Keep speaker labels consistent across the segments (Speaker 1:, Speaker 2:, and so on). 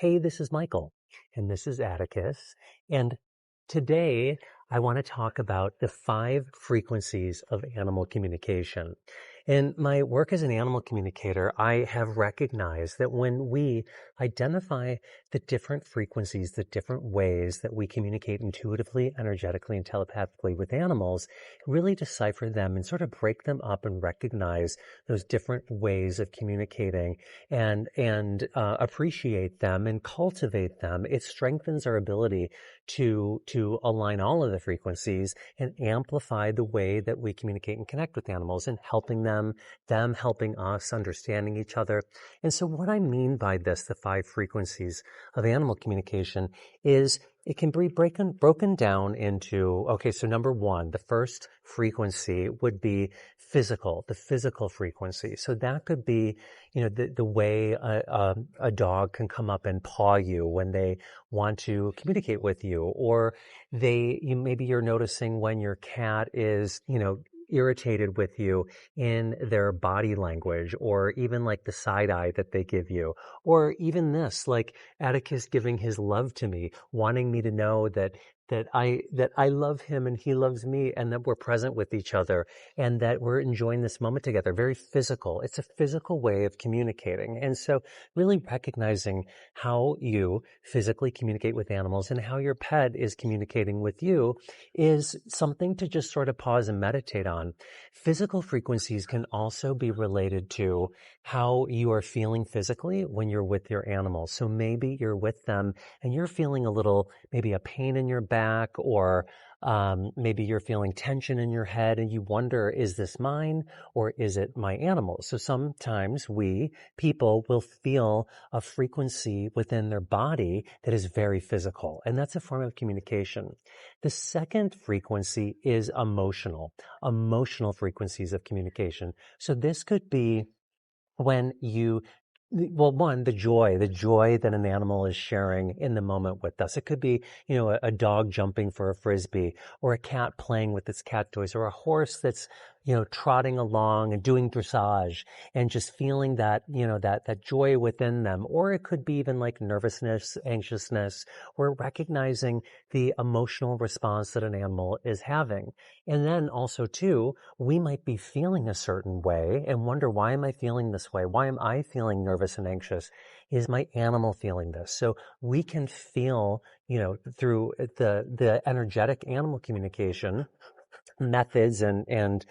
Speaker 1: Hey, this is Michael, and this is Atticus, and today I want to talk about the 5 frequencies of animal communication. In my work as an animal communicator, I have recognized that when we identify the different frequencies, the different ways that we communicate intuitively, energetically, and telepathically with animals, really decipher them and sort of break them up and recognize those different ways of communicating and appreciate them and cultivate them, it strengthens our ability to align all of the frequencies and amplify the way that we communicate and connect with animals and helping them helping us, understanding each other. And so what I mean by this, the 5 frequencies of animal communication, is it can be broken down into, okay, so number 1, the first frequency would be the physical frequency. So that could be, the way a dog can come up and paw you when they want to communicate with you, or maybe you're noticing when your cat is, irritated with you in their body language, or even like the side eye that they give you, or even this, like Atticus giving his love to me, wanting me to know that I love him and he loves me, and that we're present with each other and that we're enjoying this moment together. Very physical. It's a physical way of communicating. And so really recognizing how you physically communicate with animals and how your pet is communicating with you is something to just sort of pause and meditate on. Physical frequencies can also be related to how you are feeling physically when you're with your animals. So maybe you're with them and you're feeling maybe a pain in your back, or maybe you're feeling tension in your head and you wonder, is this mine or is it my animal? So sometimes people will feel a frequency within their body that is very physical, and that's a form of communication. The second frequency is emotional frequencies of communication. So this could be when the joy that an animal is sharing in the moment with us. It could be, a dog jumping for a frisbee, or a cat playing with its cat toys, or a horse that's, trotting along and doing dressage and just feeling that, that joy within them. Or it could be even like nervousness, anxiousness, or recognizing the emotional response that an animal is having. And then also too, we might be feeling a certain way and wonder, why am I feeling this way? Why am I feeling nervous and anxious? Is my animal feeling this? So we can feel, through the energetic animal communication methods and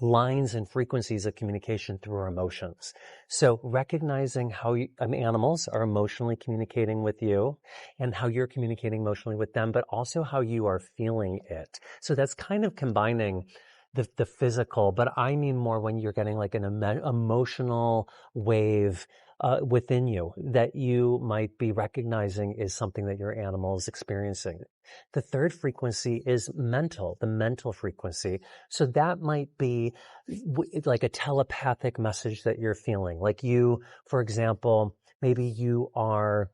Speaker 1: lines and frequencies of communication through our emotions. So recognizing how animals are emotionally communicating with you and how you're communicating emotionally with them, but also how you are feeling it. So that's kind of combining the physical, but I mean more when you're getting like an emotional wave within you that you might be recognizing is something that your animal is experiencing. The third frequency is the mental frequency. So that might be like a telepathic message that you're feeling. Like you, for example, maybe you are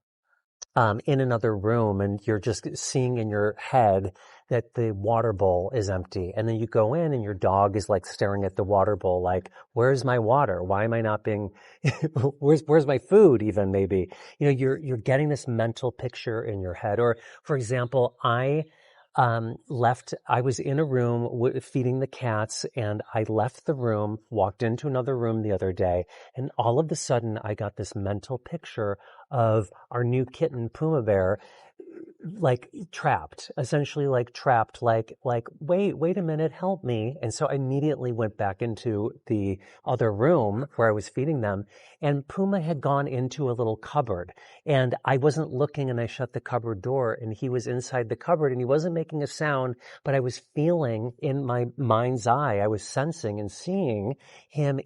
Speaker 1: in another room and you're just seeing in your head that the water bowl is empty. And then you go in and your dog is like staring at the water bowl like, where's my water? Why am I not being, where's my food even maybe? You're getting this mental picture in your head. Or for example, I was in a room feeding the cats, and I left the room, walked into another room the other day, and all of a sudden I got this mental picture of our new kitten, Puma Bear, like essentially trapped, like, wait a minute, help me. And so I immediately went back into the other room where I was feeding them, and Puma had gone into a little cupboard, and I wasn't looking, and I shut the cupboard door, and he was inside the cupboard, and he wasn't making a sound, but I was feeling in my mind's eye, I was sensing and seeing him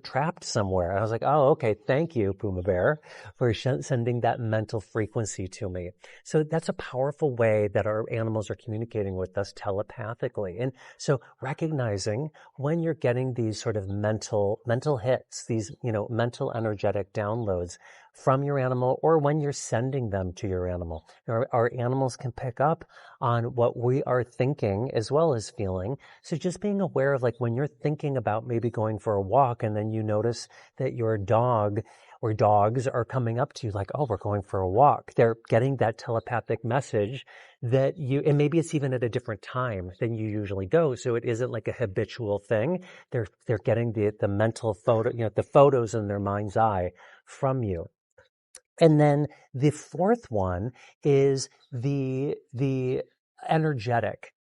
Speaker 1: trapped somewhere. And I was like, oh, okay, thank you, Puma Bear, for sending that mental frequency to me. So that's a powerful way that our animals are communicating with us telepathically. And so recognizing when you're getting these sort of mental hits, these, mental energetic downloads from your animal, or when you're sending them to your animal. Our animals can pick up on what we are thinking as well as feeling. So just being aware of like when you're thinking about maybe going for a walk and then you notice that your dog or dogs are coming up to you like, oh, we're going for a walk. They're getting that telepathic message that and maybe it's even at a different time than you usually go. So it isn't like a habitual thing. They're getting the mental photo, the photos in their mind's eye from you. And then the fourth one is the energetic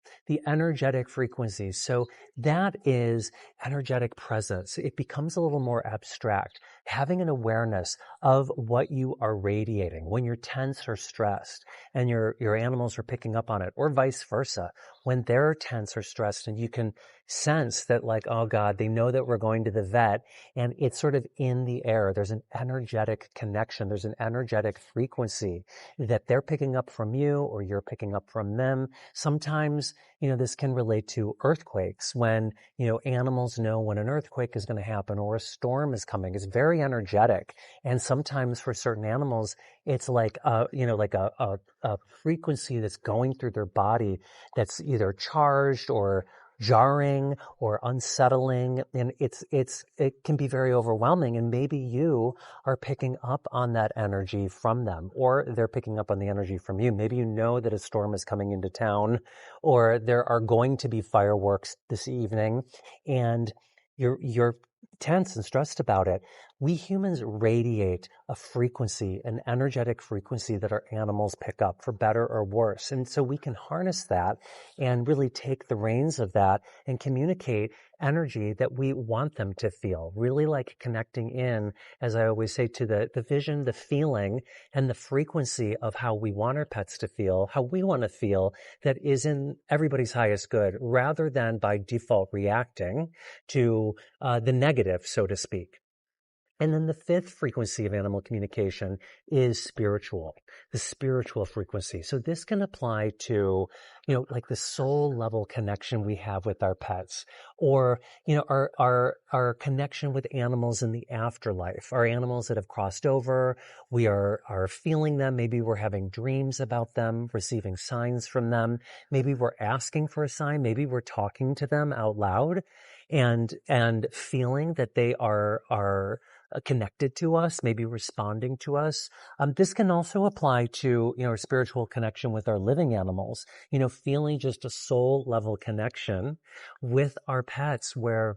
Speaker 1: frequencies. So that is energetic presence. It becomes a little more abstract, having an awareness of what you are radiating when you're tense or stressed and your animals are picking up on it, or vice versa. When they're tense or stressed and you can sense that like, oh God, they know that we're going to the vet, and it's sort of in the air. There's an energetic connection. There's an energetic frequency that they're picking up from you or you're picking up from them. Sometimes, this can relate to earthquakes when, animals know when an earthquake is going to happen or a storm is coming. It's very energetic. And sometimes for certain animals, it's like, a frequency that's going through their body that's either charged or jarring or unsettling, and it can be very overwhelming, and maybe you are picking up on that energy from them, or they're picking up on the energy from you. Maybe you know that a storm is coming into town, or there are going to be fireworks this evening, and you're tense and stressed about it. We humans radiate a frequency, an energetic frequency that our animals pick up, for better or worse. And so we can harness that and really take the reins of that and communicate energy that we want them to feel, really like connecting in, as I always say, to the vision, the feeling, and the frequency of how we want our pets to feel, how we want to feel, that is in everybody's highest good, rather than by default reacting to the negative, so to speak. And then the fifth frequency of animal communication is spiritual, the spiritual frequency. So this can apply to, like the soul level connection we have with our pets, or, our connection with animals in the afterlife, our animals that have crossed over. We are feeling them. Maybe we're having dreams about them, receiving signs from them. Maybe we're asking for a sign. Maybe we're talking to them out loud and feeling that they are connected to us, maybe responding to us. This can also apply to, our spiritual connection with our living animals, feeling just a soul level connection with our pets where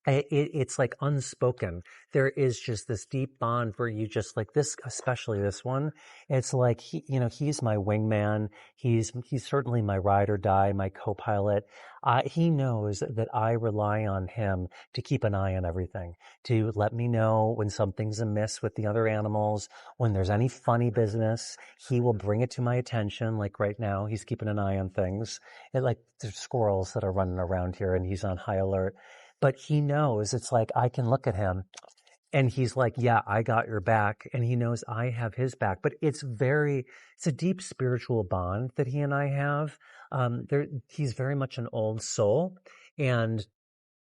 Speaker 1: it's like unspoken. There is just this deep bond where you just like this, especially this one. It's like he's my wingman. He's certainly my ride or die, my co-pilot. He knows that I rely on him to keep an eye on everything, to let me know when something's amiss with the other animals, when there's any funny business. He will bring it to my attention. Like right now, he's keeping an eye on things. Like there's squirrels that are running around here, and he's on high alert. But he knows, it's like I can look at him and he's like, yeah, I got your back. And he knows I have his back. But it's a deep spiritual bond that he and I have. He's very much an old soul, and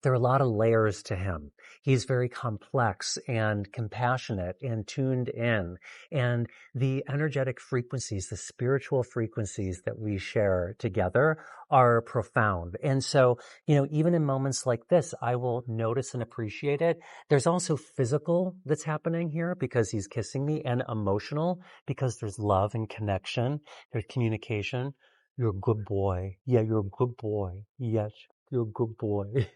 Speaker 1: there are a lot of layers to him. He's very complex and compassionate and tuned in. And the energetic frequencies, the spiritual frequencies that we share together are profound. And so, even in moments like this, I will notice and appreciate it. There's also physical that's happening here because he's kissing me, and emotional because there's love and connection. There's communication. You're a good boy. Yeah, you're a good boy. Yes, you're a good boy.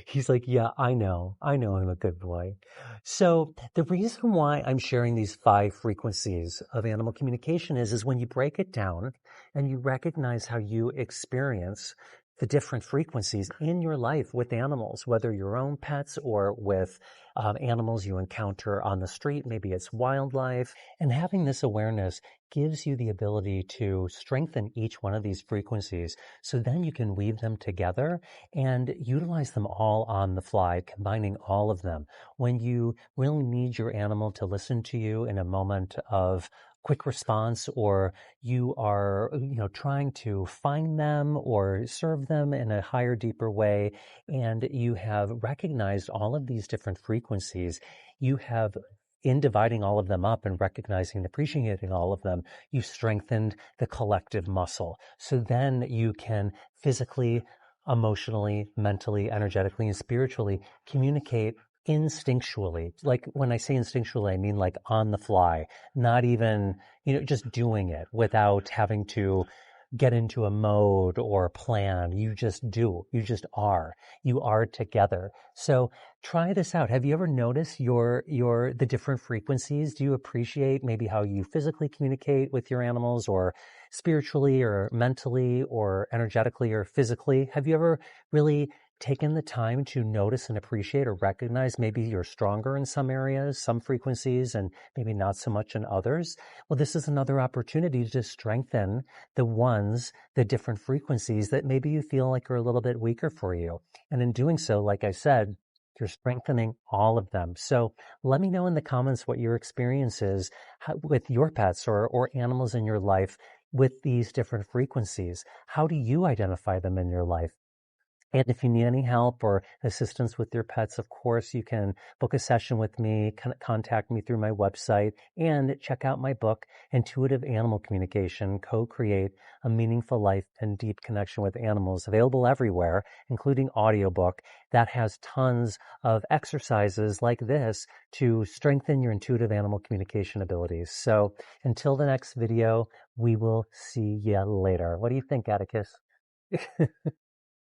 Speaker 1: He's like, yeah, I know I'm a good boy. So the reason why I'm sharing these 5 frequencies of animal communication is when you break it down and you recognize how you experience the different frequencies in your life with animals, whether your own pets or with animals you encounter on the street, maybe it's wildlife. And having this awareness gives you the ability to strengthen each one of these frequencies, so then you can weave them together and utilize them all on the fly, combining all of them. When you really need your animal to listen to you in a moment of quick response, or you are, trying to find them or serve them in a higher, deeper way, and you have recognized all of these different frequencies, you have, in dividing all of them up and recognizing and appreciating all of them, you strengthened the collective muscle. So then you can physically, emotionally, mentally, energetically, and spiritually communicate instinctually. Like when I say instinctually, I mean like on the fly, not even, just doing it without having to get into a mode or a plan. You just do. You just are. You are together. So try this out. Have you ever noticed the different frequencies? Do you appreciate maybe how you physically communicate with your animals, or spiritually or mentally or energetically or physically? Have you ever really taken the time to notice and appreciate or recognize maybe you're stronger in some areas, some frequencies, and maybe not so much in others? Well, this is another opportunity to strengthen the different frequencies that maybe you feel like are a little bit weaker for you. And in doing so, like I said, you're strengthening all of them. So let me know in the comments what your experience is with your pets or animals in your life with these different frequencies. How do you identify them in your life? And if you need any help or assistance with your pets, of course, you can book a session with me, contact me through my website, and check out my book, Intuitive Animal Communication, Co-Create a Meaningful Life and Deep Connection with Animals, available everywhere, including audiobook, that has tons of exercises like this to strengthen your intuitive animal communication abilities. So until the next video, we will see you later. What do you think, Atticus?